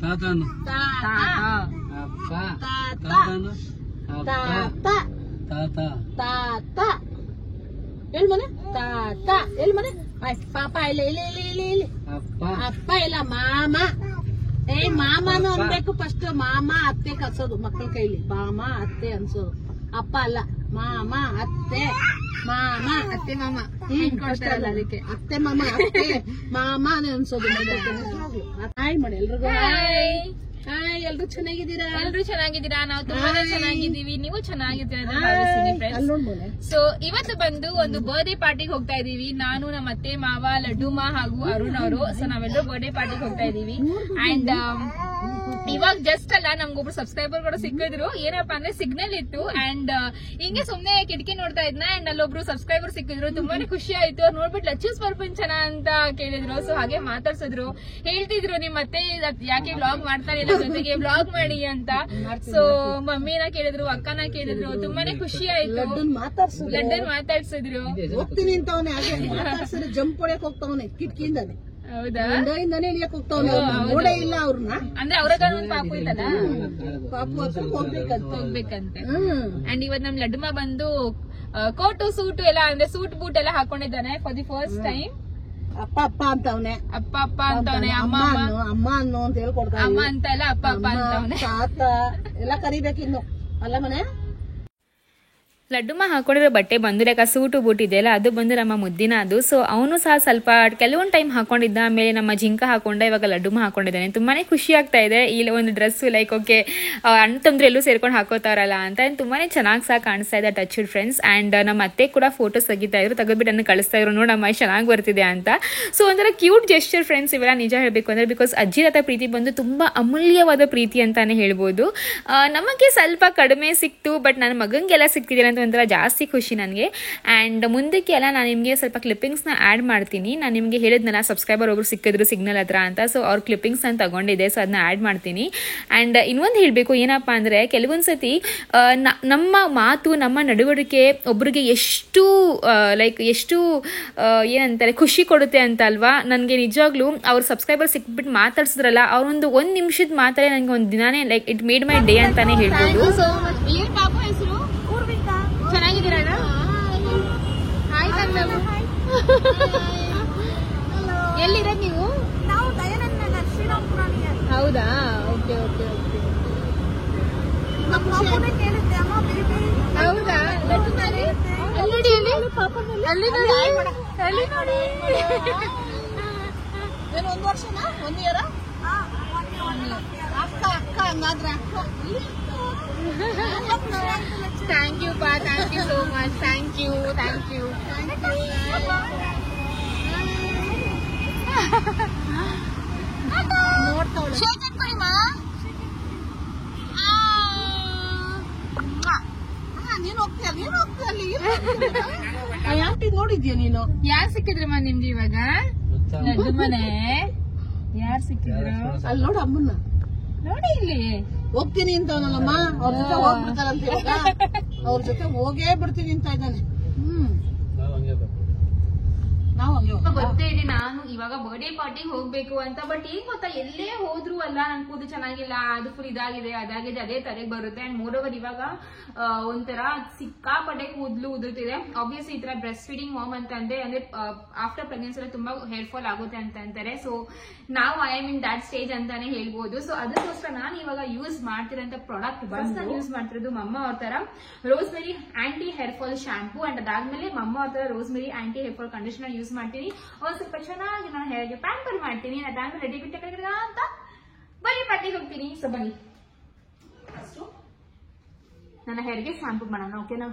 ತಾತನು ತಾತ ಹೇಳು ಮನೆ ತಾತ ಹೇಳು ಮನೆ ಪಾಪ ಇಲ್ಲ ಇಲ್ಲ ಇಲ್ಲ ಇಲ್ಲ ಇಲ್ಲ ಅಪ್ಪ ಇಲ್ಲ ಮಾಮ ಮಾಮನು ಅನ್ಬೇಕು ಫಸ್ಟ್ ಮಾಮ ಅತ್ತೆ ಕರ್ಸೋದು ಮಕ್ಕಳ ಕೈಲಿ ಮಾಮ ಅತ್ತೆ ಅನ್ಸೋದು ಅಪ್ಪ ಅಲ್ಲ ಮಾಮ ಅತ್ತೆ ಮಾಮ ಅತ್ತೆ ಮಾಮ ಕೊಡ್ತಾರಲ್ಲ ಅದಕ್ಕೆ ಅತ್ತೆ ಮಾಮ ಅತ್ತೆ ಮಾಮ ಅನ್ಸೋದು ಹಾಯ್ ಮಾಡಿ ಎಲ್ರಿಗೂ ಹಾಯ್ ಎಲ್ರು ಚೆನ್ನಾಗಿದ್ದೀರಾ ನಾವು ತುಂಬಾ ಚೆನ್ನಾಗಿದ್ದೀವಿ ನೀವು ಚೆನ್ನಾಗಿದ್ದೀರಾ ಸೊ ಇವತ್ತು ಬಂದು ಒಂದು ಬರ್ಡೇ ಪಾರ್ಟಿಗೆ ಹೋಗ್ತಾ ಇದೀವಿ ನಾನು ನಮ್ಮ ಅತ್ತೆ ಮಾವ ಲಡ್ಡುಮಾ ಹಾಗೂ ಅರುಣ್ ಅವರು ಸೊ ನಾವೆಲ್ಲರೂ ಬರ್ಡೇ ಪಾರ್ಟಿಗೆ ಹೋಗ್ತಾ ಇದೀವಿ ಅಂಡ್ ಇವಾಗ ಜಸ್ಟ್ ಅಲ್ಲ ನಮ್ಗೊಬ್ರು ಸಬ್ಸ್ಕ್ರೈಬರ್ ಕೂಡ ಸಿಕ್ಕಿದ್ರು ಏನಪ್ಪಾ ಅಂದ್ರೆ ಸಿಗ್ನಲ್ ಇತ್ತು ಅಂಡ್ ಹಿಂಗೆ ಸುಮ್ನೆ ಕಿಟಕಿ ನೋಡ್ತಾ ಇದ್ನ ಅಂಡ್ ಅಲ್ಲೊಬ್ರು ಸಬ್ಸ್ಕ್ರೈಬರ್ ಸಿಕ್ಕಿದ್ರು ತುಂಬಾನೇ ಖುಷಿ ಆಯ್ತು ಅವ್ರು ನೋಡ್ಬಿಟ್ಟು ಲಚ್ಚೂಸ್ ಬರ್ಪಂಚನ ಅಂತ ಕೇಳಿದ್ರು ಸೊ ಹಾಗೆ ಮಾತಾಡ್ಸಿದ್ರು ಹೇಳ್ತಿದ್ರು ನಿಮ್ ಮತ್ತೆ ಯಾಕೆ ವ್ಲಾಗ್ ಮಾಡ್ತಾ ಇಲ್ಲ ಜೊತೆಗೆ ವ್ಲಾಗ್ ಮಾಡಿ ಅಂತ ಸೊ ಮಮ್ಮಿನ ಕೇಳಿದ್ರು ಅಕ್ಕನ ಕೇಳಿದ್ರು ತುಂಬಾನೇ ಖುಷಿ ಆಯ್ತು ಲಡ್ಡನ್ ಮಾತಾಡ್ಸಿದ್ರು ಹೋಗ್ತೀನಿ ಅಂತವನೇ ಜಂಪ್ ಹೊಡೆಯಕ್ ಹೋಗ್ತಾವನೆ ಕಿಟಕಿಯಿಂದಾನೆ ಹೌದಾ ಇಳಿಯಕ್ ಹೋಗ್ತಾವನೆ ನೋಡೇ ಇಲ್ಲ ಅವ್ರನ್ನ ಅಂದ್ರೆ ಅವ್ರದ ಒಂದು ಪಾಪು ಇತ್ತಲ್ಲ ಪಾಪು ಹತ್ರ ಹೋಗ್ಬೇಕಂತೆ ಅಂಡ್ ಇವತ್ ನಮ್ ಲಡ್ಡುಮ ಬಂದು ಕೋಟು ಸೂಟು ಎಲ್ಲ ಅಂದ್ರೆ ಸೂಟ್ ಬೂಟ್ ಎಲ್ಲ ಹಾಕೊಂಡಿದ್ದಾನೆ ಫಾರ್ ದಿ ಫಸ್ಟ್ ಟೈಮ್ ಅಪ್ಪ ಅಪ್ಪ ಅಂತವನೆ ಅಪ್ಪ ಅಪ್ಪ ಅಂತವನೆ ಅಮ್ಮ ಅಮ್ಮ ಅನ್ನು ಅಂತ ಹೇಳ್ಕೊಡ್ತಾನೆ ಅಮ್ಮ ಅಂತ ಎಲ್ಲ ಅಪ್ಪ ಅಪ್ಪ ಅಂತವನೆ ತಾತ ಎಲ್ಲ ಕರಿಬೇಕಿನ್ನು ಅಲ್ಲ ಮನೆ ಲಡ್ಡುಮ ಹಾಕೊಂಡಿರೋ ಬಟ್ಟೆ ಬಂದು ಲೈಕ್ ಸೂಟು ಬೂಟ್ ಇದೆಯಲ್ಲ ಅದು ಬಂದು ನಮ್ಮ ಮುದ್ದಿನ ಅದು ಸೊ ಅವನು ಸಹ ಸ್ವಲ್ಪ ಕೆಲವೊಂದು ಟೈಮ್ ಹಾಕೊಂಡಿದ್ದ ಆಮೇಲೆ ನಮ್ಮ ಜಿಂಕ ಹಾಕೊಂಡ ಇವಾಗ ಲಡ್ಡುಮ ಹಾಕೊಂಡಿದ್ದಾನೆ ತುಂಬಾನೇ ಖುಷಿ ಆಗ್ತಾ ಇದೆ ಈ ಒಂದು ಡ್ರೆಸ್ ಲೈಕ್ ಓಕೆ ಅಣ್ಣ ತಮ್ಮದ್ರು ಎಲ್ಲೂ ಸೇರ್ಕೊಂಡು ಹಾಕೋತಾರಲ್ಲ ಅಂತ ತುಂಬಾನೇ ಚೆನ್ನಾಗಿ ಸಹ ಕಾಣಿಸ್ತಾ ಇದೆ ಟಚ್ ಫ್ರೆಂಡ್ಸ್ ಅಂಡ್ ನಮ್ಮ ಅತ್ತೆ ಕೂಡ ಫೋಟೋಸ್ ತೆಗಿತಾ ಇದ್ರು ತೆಗೆದ್ಬಿಟ್ಟು ನನ್ನ ಕಳಿಸ್ತಾ ಇದ್ರು ನೋಡಮ್ಮ ಚೆನ್ನಾಗಿ ಬರ್ತಿದೆ ಅಂತ ಸೊ ಒಂಥರ ಕ್ಯೂಟ್ ಜೆಸ್ಚರ್ ಫ್ರೆಂಡ್ಸ್ ಇವೆಲ್ಲ ನಿಜ ಹೇಳಬೇಕು ಅಂದ್ರೆ ಬಿಕಾಸ್ ಅಜ್ಜಿ ರಥ ಪ್ರೀತಿ ಬಂದು ತುಂಬಾ ಅಮೂಲ್ಯವಾದ ಪ್ರೀತಿ ಅಂತಾನೆ ಹೇಳ್ಬೋದು ನಮಗೆ ಸ್ವಲ್ಪ ಕಡಿಮೆ ಸಿಕ್ತು ಬಟ್ ನನ್ನ ಮಗಂಗೆಲ್ಲ ಸಿಕ್ತಿದೆ ಅಂತ ಒಂಥರ ಜಾಸ್ತಿ ಖುಷಿ ನನಗೆ ಅಂಡ್ ಮುಂದಕ್ಕೆ ಎಲ್ಲ ನಾನು ನಿಮಗೆ ಸ್ವಲ್ಪ ಕ್ಲಿಪ್ಪಿಂಗ್ಸ್ನ ಆ್ಯಡ್ ಮಾಡ್ತೀನಿ ನಾನು ನಿಮಗೆ ಹೇಳಿದ್ನಲ್ಲ ಸಬ್ಸ್ಕ್ರೈಬರ್ ಒಬ್ರು ಸಿಕ್ಕಿದ್ರು ಸಿಗ್ನಲ್ ಹತ್ರ ಅಂತ ಸೊ ಅವ್ರ ಕ್ಲಿಪ್ಪಿಂಗ್ಸ್ ನಾನು ತಗೊಂಡಿದ್ದೆ ಸೊ ಅದನ್ನ ಆ್ಯಡ್ ಮಾಡ್ತೀನಿ ಅಂಡ್ ಇನ್ನೊಂದು ಹೇಳಬೇಕು ಏನಪ್ಪಾ ಅಂದರೆ ಕೆಲವೊಂದು ಸತಿ ನಮ್ಮ ಮಾತು ನಮ್ಮ ನಡವಳಿಕೆ ಒಬ್ರಿಗೆ ಎಷ್ಟು ಎಷ್ಟು ಏನಂತಾರೆ ಖುಷಿ ಕೊಡುತ್ತೆ ಅಂತ ಅಲ್ವಾ ನನಗೆ ನಿಜವಾಗ್ಲೂ ಅವ್ರ ಸಬ್ಸ್ಕ್ರೈಬರ್ ಸಿಕ್ಬಿಟ್ಟು ಮಾತಾಡ್ಸಿದ್ರಲ್ಲ ಅವ್ರೊಂದು 1 ನಿಮಿಷದ ಮಾತಾಡೇ ನನಗೆ ಒಂದು ದಿನಾನೇ like it made my day ಅಂತಾನೆ ಹೇಳ್ಬೋದು ಚೆನ್ನಾಗಿದ್ದೀರಾ ಎಲ್ಲಿರೋದು ನೀವು ಹೌದಾ ಓಕೆ ಓಕೆ ಓಕೆ ಹೌದಾ ಅಲ್ಲಿ ನೋಡಿ ಅಲ್ಲಿ ನೋಡಿ ಏನು 1 ವರ್ಷನಾ 1 ಇಯರ್ ಅಕ್ಕ ಅಕ್ಕ ಹಂಗಾದ್ರೆ ಅಕ್ಕ ಥ್ಯಾಂಕ್ ಯು ಪಾ thank you so much thank you ನೀನು ಹೋಗ್ತೀಯ ನೋಡಿದ್ಯಾ ನೀನು ಯಾರು ಸಿಕ್ಕಿದ್ರಮ್ಮ ನಿಮ್ಗೆ ಇವಾಗ ಲಡ್ಡು ಮನೆ ಯಾರು ಸಿಕ್ಕಿದ್ರು ಅಲ್ಲಿ ನೋಡು ಅಮ್ಮನ್ನ ನೋಡಿ ಇಲ್ಲಿ ಹೋಗ್ತೀನಿ ಅಂತವನಲ್ಲಮ್ಮ ಅವ್ರ ಜೊತೆ ಹೋಗ್ಬಿಡ್ತಾರಂತ ಇವಾಗ ಅವ್ರ ಜೊತೆ ಹೋಗೇ ಬಿಡ್ತೀನಿ ಅಂತ ಇದ್ದಾನೆ ಗೊತ್ತೇ ಇದೆ ನಾನು ಇವಾಗ ಬರ್ಡೇ ಪಾರ್ಟಿಗೆ ಹೋಗ್ಬೇಕು ಅಂತ ಬಟ್ ಏನ್ ಗೊತ್ತಾ ಎಲ್ಲೇ ಹೋದ್ರು ಅಲ್ಲ ನನ್ ಕೂದಲು ಚೆನ್ನಾಗಿಲ್ಲ ಅದು ಫುಲ್ ಇದಾಗಿದೆ ಅದಾಗಿದೆ ಅದೇ ತಲೆಗೆ ಬರುತ್ತೆ ಅಂಡ್ ಮೋರ್ ಓವರ್ ಇವಾಗ ಒಂಥರ ಸಿಕ್ಕಾಪಟ್ಟೆ ಕೂದಲು ಉದುರ್ತಿದೆ ಆಬ್ವಿಯಸ್ಲಿ ಈ ತರ ಬ್ರೆಸ್ಟ್ ಫೀಡಿಂಗ್ ಮಾಮ್ ಅಂತ ಅಂದ್ರೆ ಆಫ್ಟರ್ ಪ್ರೆಗ್ನೆನ್ಸಿ ತುಂಬಾ ಹೇರ್ ಫಾಲ್ ಆಗುತ್ತೆ ಅಂತ ಅಂತಾರೆ ಸೊ ನಾವು I am in that stage ಅಂತಾನೆ ಹೇಳ್ಬೋದು ಸೊ ಅದಕ್ಕೋಸ್ಕರ ನಾನು ಇವಾಗ ಯೂಸ್ ಮಾಡ್ತಿರೋಂತ ಪ್ರಾಡಕ್ಟ್ ಬಂದು ಯೂಸ್ ಮಾಡ್ತಿರೋದು ಮಮ್ಮ ಅವ್ರ ತರ rosemary anti hair fall shampoo and ಅದಾದ್ಮೇಲೆ ಮಮ್ಮ ಅವ್ರ ತರ rosemary anti hair fall conditioner use ಮಾಡ್ತೀನಿ ಒಂದ್ ಸ್ವಲ್ಪ ಚೆನ್ನಾಗಿ ನಾನು ಹೇರ್ಗೆ ಪ್ಯಾಂಪರ್ ಮಾಡ್ತೀನಿ ಅದಾದ್ಮೇಲೆ ರೆಡಿ ಬಿಟ್ಟ ಅಂತ ಬರೀ ಪಾರ್ಟಿಗೆ ಹೋಗ್ತೀನಿ ಸೊ ಬನ್ನಿ ನನ್ನ ಹೇರ್ಗೆ ಶಾಂಪೂ ಮಾಡೋಣ ಓಕೆನಾ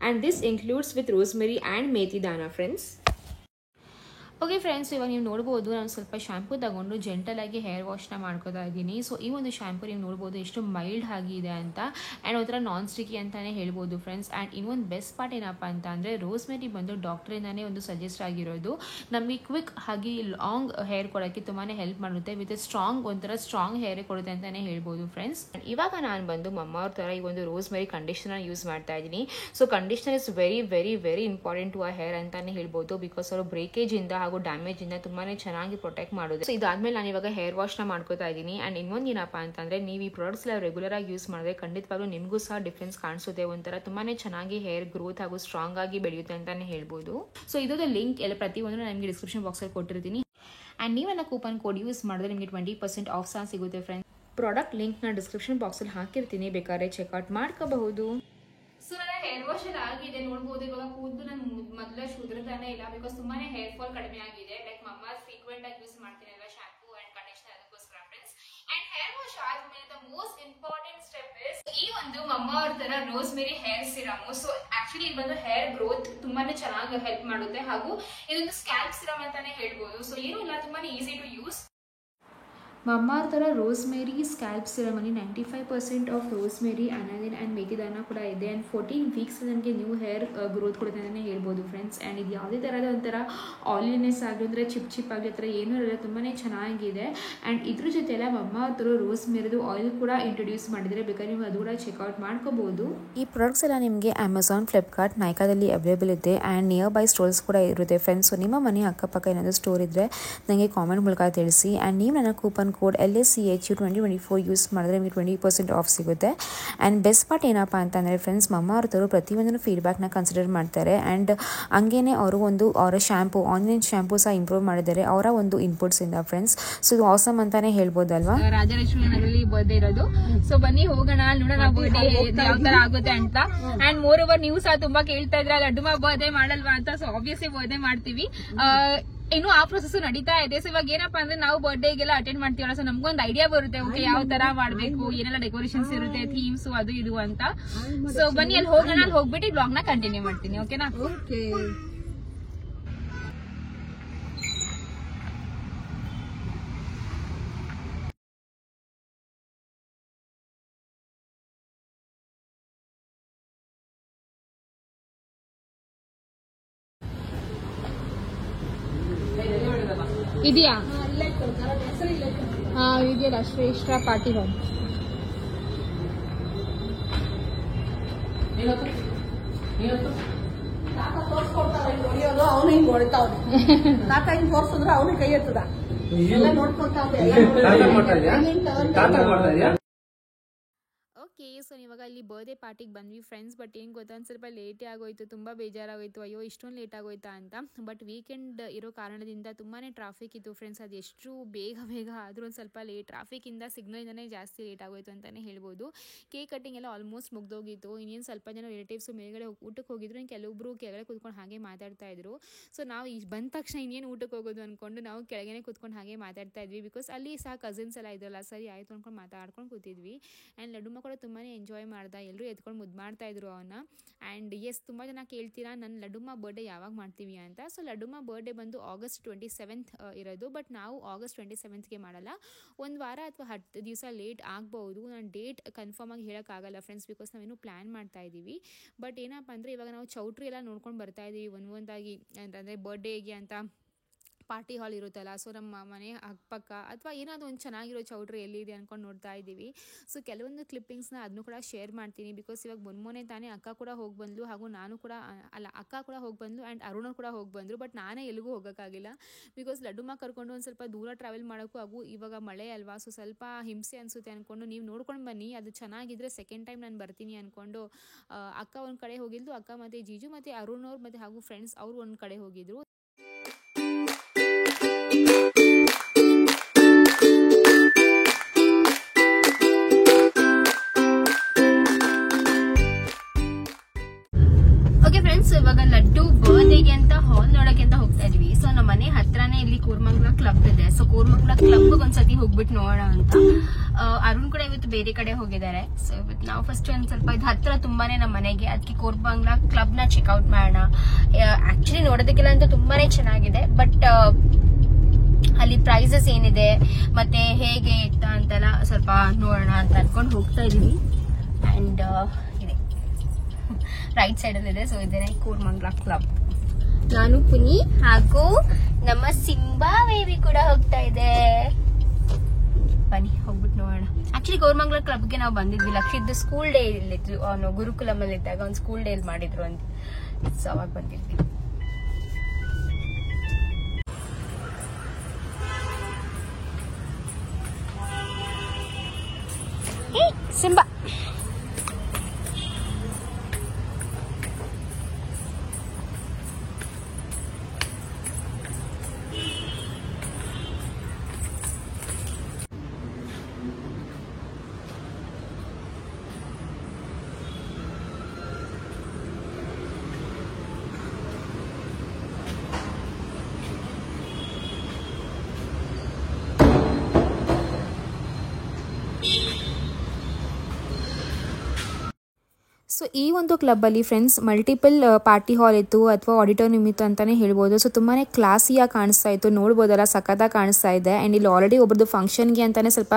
and this includes with rosemary and methi dana friends. Okay friends, ಇವಾಗ ನೀವು ನೋಡ್ಬೋದು ನಾನು ಸ್ವಲ್ಪ ಶ್ಯಾಂಪೂ ತಗೊಂಡು ಜೆಂಟಲ್ ಆಗಿ ಹೇರ್ ವಾಶ್ನ ಮಾಡ್ಕೋತಾ ಇದ್ದೀನಿ. ಸೊ ಈ ಒಂದು ಶ್ಯಾಂಪೂ ನೀವು ನೋಡ್ಬೋದು ಎಷ್ಟು ಮೈಲ್ಡ್ ಆಗಿದೆ ಅಂತ, ಆ್ಯಂಡ್ ಒಂಥರ ನಾನ್ ಸ್ಟಿಕ್ಕಿ ಅಂತಲೇ ಹೇಳ್ಬೋದು ಫ್ರೆಂಡ್ಸ್. ಆ್ಯಂಡ್ ಇನ್ನೊಂದು ಬೆಸ್ಟ್ ಪಾರ್ಟ್ ಏನಪ್ಪ ಅಂತ ಅಂದರೆ ರೋಸ್ಮೆರಿ ಬಂದು ಡಾಕ್ಟ್ರಿಂದನೇ ಒಂದು ಸಜೆಸ್ಟ್ ಆಗಿರೋದು ನಮಗೆ ಕ್ವಿಕ್ ಆಗಿ ಲಾಂಗ್ ಹೇರ್ ಕೊಡೋಕ್ಕೆ ತುಂಬಾ ಹೆಲ್ಪ್ ಮಾಡುತ್ತೆ. ವಿತ್ ಒಂಥರ ಸ್ಟ್ರಾಂಗ್ ಹೇರ್ ಕೊಡುತ್ತೆ ಅಂತಲೇ ಹೇಳ್ಬೋದು ಫ್ರೆಂಡ್ಸ್. ಇವಾಗ ನಾನು ಬಂದು ಮಮ್ಮ ಅವ್ರ ಥರ ಈ ಒಂದು ರೋಸ್ಮೆರಿ ಕಂಡೀಷನರ್ ಯೂಸ್ ಮಾಡ್ತಾ ಇದ್ದೀನಿ. So conditioner is very very very important to ಆ ಹೇರ್ ಅಂತಲೇ ಹೇಳ್ಬೋದು. ಬಿಕಾಸ್ ಅವರು ಬ್ರೇಕೇಜಿಂದ ಹಾಗೂ ಡ್ಯಾಮೇಜ್ ಇಂದ ತುಂಬಾನೇ ಚೆನ್ನಾಗಿ ಪ್ರೊಟೆಕ್ಟ್ ಮಾಡೋದು. ಸೊ ಇದಾದ್ಮೇಲೆ ನಾನು ಇವಾಗ ಹೇರ್ ವಾಶ್ ನ ಮಾಡ್ಕೋತಾ ಇದ್ದೀನಿ. ಅಂಡ್ ಇನ್ನೊಂದು ಏನಪ್ಪಾ ಅಂತಂದ್ರೆ ನೀವು ಈ ಪ್ರಾಡಕ್ಟ್ಸ್ ಎಲ್ಲ ರೆಗ್ಯುಲರ್ ಆಗಿ ಯೂಸ್ ಮಾಡಿದ್ರೆ ಖಂಡಿತವಾಗ್ಲೂ ನಿಮಗೂ ಸಹ ಡಿಫ್ರೆನ್ಸ್ ಕಾಣಿಸುತ್ತೆ. ಒಂಥರ ತುಂಬಾನೇ ಚೆನ್ನಾಗಿ ಹೇರ್ ಗ್ರೋತ್ ಹಾಗೂ ಸ್ಟ್ರಾಂಗ್ ಆಗಿ ಬೆಳೆಯುತ್ತೆ ಅಂತಾನೆ ಹೇಳ್ಬೋದು. ಸೊ ಇದರ ಲಿಂಕ್ ಎಲ್ಲ ಪ್ರತಿಯೊಂದು ನಾನು ನಿಮಗೆ ಡಿಸ್ಕ್ರಿಪ್ಷನ್ ಬಾಕ್ಸ್ ಅಲ್ಲಿ ಕೊಟ್ಟಿರ್ತೀನಿ. ಅಂಡ್ ನೀವೆಲ್ಲ ಕೂಪನ್ ಕೋಡ್ ಯೂಸ್ ಮಾಡಿದ್ರೆ ನಿಮಗೆ 20% ಆಫ್ ಸಹ ಸಿಗುತ್ತೆ ಫ್ರೆಂಡ್ಸ್. ಪ್ರಾಡಕ್ಟ್ ಲಿಂಕ್ ನ ಡಿಸ್ಕ್ರಿಪ್ಷನ್ ಬಾಕ್ಸ್ ಅಲ್ಲಿ ಹಾಕಿರ್ತೀನಿ, ಬೇಕಾದ್ರೆ ಚೆಕ್ಔಟ್ ಮಾಡ್ಕೋಬಹುದು. ಸೊ ನನ್ನ ಹೇರ್ ವಾಶ್ ಎಲ್ಲ ಆಗಿದೆ ನೋಡ್ಬೋದು. ಇವಾಗ ಕೂದಲು ನಾನು ಮೊದಲೇ ಉದುರ್ತಾನೆ ಇಲ್ಲ, ಬಿಕಾಸ್ ತುಂಬಾನೇ ಹೇರ್ ಫಾಲ್ ಕಡಿಮೆ ಆಗಿದೆ. ಲೈಕ್ ಮಮ್ಮ ಫ್ರೀಕ್ವೆಂಟ್ ಆಗಿ ಯೂಸ್ ಮಾಡ್ತೀನಲ್ಲ ಶಾಂಪೂ ಅಂಡ್ ಕಂಡೀಷನರ್, ಅದಕ್ಕೋಸ್ಕರ ಫ್ರೆಂಡ್ಸ್. ಅಂಡ್ ಹೇರ್ ವಾಶ್ ಆದ್ಮೇಲೆ the most important step is ಈ ಒಂದು ಮಮ್ಮ ಅವ್ರ ತರ rosemary hair serum. So actually ಇದು ಬಂದು ಹೇರ್ ಗ್ರೋತ್ ತುಂಬಾನೇ ಚೆನ್ನಾಗಿ ಹೆಲ್ಪ್ ಮಾಡುತ್ತೆ, ಹಾಗೂ ಇದೊಂದು ಸ್ಕ್ಯಾಲ್ಪ್ ಸಿರಮ್ ಅಂತಾನೆ ಹೇಳ್ಬೋದು. ಸೊ ಏನು ಇಲ್ಲ, ತುಂಬಾನೇ ಈಸಿ ಟು ಯೂಸ್. ಮಮ್ಮ ಅವ್ರ ಥರ ರೋಸ್ಮೇರಿ ಸ್ಕ್ಯಾಲ್ಪ್ ಸಿರಮಲ್ಲಿ 95% ಆಫ್ ರೋಸ್ಮೇರಿ, ಅನಾಲಿನ್ ಆ್ಯಂಡ್ ಮೇಥಿದಾನ ಕೂಡ ಇದೆ. ಆ್ಯಂಡ್ 14 ವೀಕ್ಸ್ ನನಗೆ ನ್ಯೂ ಹೇರ್ ಗ್ರೋತ್ ಕೊಡುತ್ತೆ ಅಂತಲೇ ಹೇಳ್ಬೋದು ಫ್ರೆಂಡ್ಸ್. ಆ್ಯಂಡ್ ಇದು ಯಾವುದೇ ಥರದ ಒಂಥರ ಆಯಿಲಿನೆಸ್ ಆಗಲಿ ಅಂದರೆ ಚಿಪ್ ಆಗಲಿ ಆ ಥರ ಏನೂ ಇರಲ್ಲ, ತುಂಬಾ ಚೆನ್ನಾಗಿದೆ. ಆ್ಯಂಡ್ ಇದ್ರ ಜೊತೆ ಎಲ್ಲ ಮಮ್ಮ ಅವ್ರ ಥರ ರೋಸ್ಮೇರಿದು ಆಯಿಲ್ ಕೂಡ ಇಂಟ್ರೊಡ್ಯೂಸ್ ಮಾಡಿದರೆ, ಬೇಕಾದ್ರೆ ನೀವು ಅದು ಕೂಡ ಚೆಕ್ಔಟ್ ಮಾಡ್ಕೋಬೋದು. ಈ ಪ್ರಾಡಕ್ಟ್ಸ್ ಎಲ್ಲ ನಿಮಗೆ ಅಮೆಝಾನ್, ಫ್ಲಿಪ್ಕಾರ್ಟ್, ನೈಕಾದಲ್ಲಿ ಅವೈಲೇಬಲ್ ಇದೆ. ಆ್ಯಂಡ್ ನಿಯರ್ ಬೈ ಸ್ಟೋರ್ಸ್ ಕೂಡ ಇರುತ್ತೆ ಫ್ರೆಂಡ್ಸ್. ಸೊ ನಿಮ್ಮ ಮನೆ ಅಕ್ಕಪಕ್ಕ ಏನಾದರೂ ಸ್ಟೋರ್ ಇದ್ದರೆ ನನಗೆ ಕಾಮೆಂಟ್ ಮೂಲಕ ತಿಳಿಸಿ. ಆ್ಯಂಡ್ ನೀವು ನನ್ನ ಕೂಪನ್ ಕೋಡ್ LSCHU 2024 ಯೂಸ್ ಮಾಡಿದ್ರೆ ನಿಮಗೆ 20% ಆಫ್ ಸಿಗುತ್ತೆ. ಆ್ಯಂಡ್ ಬೆಸ್ಟ್ ಪಾರ್ಟ್ ಏನಪ್ಪ ಅಂತಂದರೆ ಫ್ರೆಂಡ್ಸ್, ಮಮ್ಮ ಅವ್ರದ್ದು ಪ್ರತಿಯೊಂದನ್ನು ಫೀಡ್ಬ್ಯಾಕ್ನ ಕನ್ಸಿಡರ್ ಮಾಡ್ತಾರೆ. ಆ್ಯಂಡ್ ಹಂಗೇನೆ ಅವರು ಅವರ ಶಾಂಪೂ, ಆನ್ಲೈನ್ ಶಾಂಪೂ ಸಹ ಇಂಪ್ರೂವ್ ಮಾಡಿದ್ದಾರೆ ಅವರ ಒಂದು ಇನ್ಪುಟ್ಸ್ ಇಂದ ಫ್ರೆಂಡ್ಸ್. ಸೊ ಇದು ಆಸಮ್ ಅಂತಾನೆ ಹೇಳ್ಬೋದಲ್ವಾ. ರಾಜರಾಜೇಶ್ವರಿ ನಗರಲ್ಲಿ ಬರ್ಡೇ ಇರೋದು. ಸೊ ಬನ್ನಿ ಹೋಗೋಣ, ನೋಡೋಣ ಬರ್ಡೇ ಯಾವ ತರ ಆಗುತ್ತೆ ಅಂತ. ಅಂಡ್ ಮೋರ್ ಓವರ್ ನೀವು ಸಹ ತುಂಬಾ ಕೇಳ್ತಾ ಇದ್ರೆ ಲಡ್ಡುಮಾ ಬರ್ಡೇ ಮಾಡಲ್ವಾ ಅಂತ. ಸೊ ಆಬ್ವಿಯಸ್ಲಿ ಬರ್ಡೇ ಮಾಡ್ತೀವಿ. ಇನ್ನು ಆ ಪ್ರೊಸೆಸ್ ನಡೀತಾ ಇದೆ. ಸೊ ಇವಾಗ ಏನಪ್ಪಾ ಅಂದ್ರೆ ನಾವು ಬರ್ಡೇಗೆಲ್ಲ ಅಟೆಂಡ್ ಮಾಡ್ತೀವಲ್ಲ, ಸೊ ನಮ್ಗೊಂದು ಐಡಿಯಾ ಬರುತ್ತೆ, ಓಕೆ ಯಾವ ತರ ಮಾಡ್ಬೇಕು, ಏನೆಲ್ಲ ಡೆಕೋರೇಷನ್ಸ್ ಇರುತ್ತೆ, ಥೀಮ್ಸ್ ಅದು ಇದು ಅಂತ. ಸೊ ಬನ್ನಿ ಅಲ್ಲಿ ಹೋಗೋಣ. ಅಲ್ಲಿ ಹೋಗ್ಬಿಟ್ಟು ಬ್ಲಾಗ್ ನ ಕಂಟಿನ್ಯೂ ಮಾಡ್ತೀನಿ, ಓಕೆನಾ? ಇದೆಯಾ? ಇದೆಯಲ್ಲ ಶ್ರೇಷ್ಠ ಪಾರ್ಟಿ ಹಾಲ್. ಅವನು ಹಿಂಗ್ ಹೊಳ್ತಾವ್ ತಾತ ಹಿಂಗ್ ತೋರ್ಸಿದ್ರೆ ಅವನಿಗೆ ಕೈ ಎತ್ತದ ಎಲ್ಲ ನೋಡ್ಕೊಂತ. ಓಕೆ, ಸೊ ಇವಾಗ ಇಲ್ಲಿ ಬರ್ಡೇ ಪಾರ್ಟಿಗೆ ಬಂದ್ವಿ ಫ್ರೆಂಡ್ಸ್. ಬಟ್ ಏನು ಗೊತ್ತಾ, ಒಂದು ಸ್ವಲ್ಪ ಲೇಟೇ ಆಗೋಯ್ತು, ತುಂಬ ಬೇಜಾರಾಗೋಯ್ತು, ಅಯ್ಯೋ ಇಷ್ಟೊಂದು ಲೇಟ್ ಆಗೋಯ್ತಾ ಅಂತ. ಬಟ್ ವೀಕೆಂಡ್ ಇರೋ ಕಾರಣದಿಂದ ತುಂಬಾ ಟ್ರಾಫಿಕ್ ಇತ್ತು ಫ್ರೆಂಡ್ಸ್. ಅದು ಎಷ್ಟು ಬೇಗ ಆದರೂ ಒಂದು ಸ್ವಲ್ಪ ಲೇಟ್, ಟ್ರಾಫಿಕಿಂದ ಸಿಗ್ನಲಿಂದನೇ ಜಾಸ್ತಿ ಲೇಟ್ ಆಗೋಯ್ತು ಅಂತಲೇ ಹೇಳ್ಬೋದು. ಕೇಕ್ ಕಟ್ಟಿಂಗ್ ಎಲ್ಲ ಆಲ್ಮೋಸ್ಟ್ ಮುಗ್ದೋಗಿತ್ತು. ಇನ್ನೇನು ಸ್ವಲ್ಪ ಜನ ರಿಲೇಟಿವ್ಸು ಮೇಲ್ಗಡೆ ಊಟಕ್ಕೆ ಹೋಗಿದ್ರು, ಇನ್ನು ಕೆಲವೊಬ್ಬರು ಕೆಳಗಡೆ ಕೂತ್ಕೊಂಡು ಹಾಗೆ ಮಾತಾಡ್ತಾ ಇದ್ರು. ಸೊ ನಾವು ಬಂದ ತಕ್ಷಣ ಇನ್ನೇನು ಊಟಕ್ಕೆ ಹೋಗೋದು ಅಂದ್ಕೊಂಡು ನಾವು ಕೆಳಗಡೆ ಕೂತ್ಕೊಂಡು ಹಾಗೆ ಮಾತಾಡ್ತಾ ಇದ್ವಿ. ಬಿಕಾಸ್ ಅಲ್ಲಿ ಸಹ ಕಸಿನ್ಸ್ ಎಲ್ಲ ಇದ್ರಲ್ಲ, ಸರಿ ಆಯಿತು ಅಂದ್ಕೊಂಡು ಮಾತಾಡ್ಕೊಂಡು ಕೂತಿದ್ವಿ. ಆ್ಯಂಡ್ ಲಡ್ಡುಮ್ಮ ಕೂಡ ತುಂಬಾ ಎಂಜಾಯ್ ಮಾಡ್ದೆ, ಎಲ್ಲರೂ ಎತ್ಕೊಂಡು ಮುದ್ದು ಮಾಡ್ತಾ ಇದ್ರು ಅವನ್ನ. ಆ್ಯಂಡ್ ಎಸ್, ತುಂಬ ಜನ ಕೇಳ್ತೀರಾ ನನ್ನ ಲಡ್ಡುಮ್ಮ ಬರ್ಡೇ ಯಾವಾಗ ಮಾಡ್ತೀವಿ ಅಂತ. ಸೊ ಲಡ್ಡುಮ್ಮ ಬರ್ಡೇ ಬಂದು August 27th ಇರೋದು. ಬಟ್ ನಾವು August 27th ಮಾಡಲ್ಲ, ಒಂದು ವಾರ ಅಥವಾ 10 ದಿವಸ ಲೇಟ್ ಆಗ್ಬೋದು. ನಾನು ಡೇಟ್ ಕನ್ಫರ್ಮ್ ಆಗಿ ಹೇಳೋಕ್ಕಾಗಲ್ಲ ಫ್ರೆಂಡ್ಸ್, ಬಿಕಾಸ್ ನಾವೇನು ಪ್ಲ್ಯಾನ್ ಮಾಡ್ತಾ ಇದ್ದೀವಿ. ಬಟ್ ಏನಪ್ಪ ಅಂದರೆ ಇವಾಗ ನಾವು ಚೌಟ್ರಿ ಎಲ್ಲ ನೋಡ್ಕೊಂಡು ಬರ್ತಾ ಇದ್ದೀವಿ ಒಂದಾಗಿ, ಅಂತಂದರೆ ಬರ್ಡೇಗೆ ಅಂತ ಪಾರ್ಟಿ ಹಾಲ್ ಇರುತ್ತಲ್ಲ. ಸೊ ನಮ್ಮ ಮನೆ ಅಕ್ಕಪಕ್ಕ ಅಥವಾ ಏನಾದರೂ ಒಂದು ಚೆನ್ನಾಗಿರೋ ಚೌಟ್ರಿ ಎಲ್ಲಿದೆ ಅಂದ್ಕೊಂಡು ನೋಡ್ತಾ ಇದ್ದೀವಿ. ಸೊ ಕೆಲವೊಂದು ಕ್ಲಿಪ್ಪಿಂಗ್ಸ್ನ ಅದನ್ನು ಕೂಡ ಶೇರ್ ಮಾಡ್ತೀನಿ. ಬಿಕಾಸ್ ಇವಾಗ ಮೊನ್ನೆ ತಾನೇ ಅಕ್ಕ ಕೂಡ ಹೋಗಿ ಬಂದ್ಲು, ಹಾಗೂ ನಾನು ಕೂಡ ಅಕ್ಕ ಕೂಡ ಹೋಗಿ ಬಂದ್ಲು, ಆ್ಯಂಡ್ ಅರುಣ ಕೂಡ ಹೋಗಿ ಬಂದರು. ಬಟ್ ನಾನೇ ಎಲ್ಲಿಗೂ ಹೋಗೋಕ್ಕಾಗಿಲ್ಲ, ಬಿಕಾಸ್ ಲಡ್ಡುಮ್ಮ ಕರ್ಕೊಂಡು ಒಂದು ಸ್ವಲ್ಪ ದೂರ ಟ್ರಾವೆಲ್ ಮಾಡೋಕ್ಕೂ, ಹಾಗೂ ಇವಾಗ ಮಳೆ ಅಲ್ವಾ, ಸೊ ಸ್ವಲ್ಪ ಹಿಂಸೆ ಅನಿಸುತ್ತೆ ಅಂದ್ಕೊಂಡು ನೀವು ನೋಡ್ಕೊಂಡು ಬನ್ನಿ, ಅದು ಚೆನ್ನಾಗಿದ್ರೆ ಸೆಕೆಂಡ್ ಟೈಮ್ ನಾನು ಬರ್ತೀನಿ ಅಂದ್ಕೊಂಡು ಅಕ್ಕ ಒಂದು ಕಡೆ ಹೋಗಿದ್ದು, ಅಕ್ಕ ಮತ್ತು ಜೀಜು ಮತ್ತು ಅರುಣ್ ಅವ್ರು ಮತ್ತು ಹಾಗೂ ಫ್ರೆಂಡ್ಸ್ ಅವರು ಒಂದು ಕಡೆ ಹೋಗಿದ್ರು. ಓಕೆ ಫ್ರೆಂಡ್ಸ್, ಇವಾಗ ಲಡ್ಡು ಬರ್ಡೇಗೆ ಅಂತ ಹಾಲ್ ನೋಡಕ್ಕೆ ಅಂತ ಹೋಗ್ತಾ ಇದೀವಿ. ಸೊ ನಮ್ಮ ಮನೆ ಹತ್ರನೇ ಇಲ್ಲಿ ಕೋರ್ಮಂಗ್ಲ ಕ್ಲಬ್ ಇದೆ. ಸೊ ಕೋರ್ಮಂಗ್ಲ ಕ್ಲಬ್ ಒಂದ್ಸತಿ ಹೋಗ್ಬಿಟ್ಟು ನೋಡೋಣ ಅಂತ. ಅರುಣ್ ಕೂಡ ಇವತ್ತು ಬೇರೆ ಕಡೆ ಹೋಗಿದ್ದಾರೆ. ಸೊ ಇವತ್ತು ನಾವು ಫಸ್ಟ್ ಒಂದ್ ಸ್ವಲ್ಪ ಇದು ಹತ್ರ ತುಂಬಾನೇ ನಮ್ಮ ಮನೆಗೆ, ಅದಕ್ಕೆ ಕೋರ್ಮಂಗ್ಲ ಕ್ಲಬ್ ನ ಚೆಕ್ಔಟ್ ಮಾಡೋಣ. ಆಕ್ಚುಲಿ ನೋಡೋದಕ್ಕೆಲ್ಲ ಅಂತೂ ತುಂಬಾನೇ ಚೆನ್ನಾಗಿದೆ. ಬಟ್ ಅಲ್ಲಿ ಪ್ರೈಸಸ್ ಏನಿದೆ ಮತ್ತೆ ಹೇಗೆ ಇತ್ತ ಅಂತೆಲ್ಲ ಸ್ವಲ್ಪ ನೋಡೋಣ ಅಂತ ಅನ್ಕೊಂಡು ಹೋಗ್ತಾ ಇದೀವಿ. ಅಂಡ್ ಇದೆ ರೈಟ್ ಸೈಡ್ ಅಲ್ಲಿ ಇದೆ. ಸೊ ಇದೇನೆ ಕೋರ್ಮಂಗ್ಲ ಕ್ಲಬ್. ನಾನು ಪುನಿ ಹಾಗೂ ನಮ್ಮ ಸಿಂಬಾ ಬೇಬಿ ಕೂಡ ಹೋಗ್ತಾ ಇದೆ. ಬನ್ನಿ ಹೋಗ್ಬಿಟ್ಟು ನೋಡೋಣ. ಆಕ್ಚುಲಿ ಕೋರ್ಮಂಗ್ಲ ಕ್ಲಬ್ಗೆ ನಾವು ಬಂದಿದ್ವಿ, ಲಕ್ಷಿದ್ದು ಸ್ಕೂಲ್ ಡೇ ಇಲ್ಲಿದ್ರು, ಅವನು ಗುರುಕುಲಮಲ್ಲಿ ಇದ್ದಾಗ ಒಂದು ಸ್ಕೂಲ್ ಡೇ ಮಾಡಿದ್ರು ಅಂತ. ಸೊ ಅವಾಗ ಬಂದಿದ್ವಿ. ಸಿಂಬಾ ಸೊ ಈ ಒಂದು ಕ್ಲಬ್ಬಲ್ಲಿ ಫ್ರೆಂಡ್ಸ್ ಮಲ್ಟಿಪಲ್ ಪಾರ್ಟಿ ಹಾಲ್ ಇತ್ತು ಅಥವಾ ಆಡಿಟೋರಿಯಂ ಇತ್ತು ಅಂತಲೇ ಹೇಳ್ಬೋದು. ಸೊ ತುಂಬಾ ಕ್ಲಾಸಿಯಾಗಿ ಕಾಣಿಸ್ತಾ ಇತ್ತು, ನೋಡ್ಬೋದಲ್ಲ ಸಖತ್ತಾಗಿ ಕಾಣಿಸ್ತಾ ಇದೆ. ಆ್ಯಂಡ್ ಇಲ್ಲಿ ಆಲ್ರೆಡಿ ಒಬ್ಬರದ್ದು ಫಂಕ್ಷನ್ಗೆ ಅಂತಲೇ ಸ್ವಲ್ಪ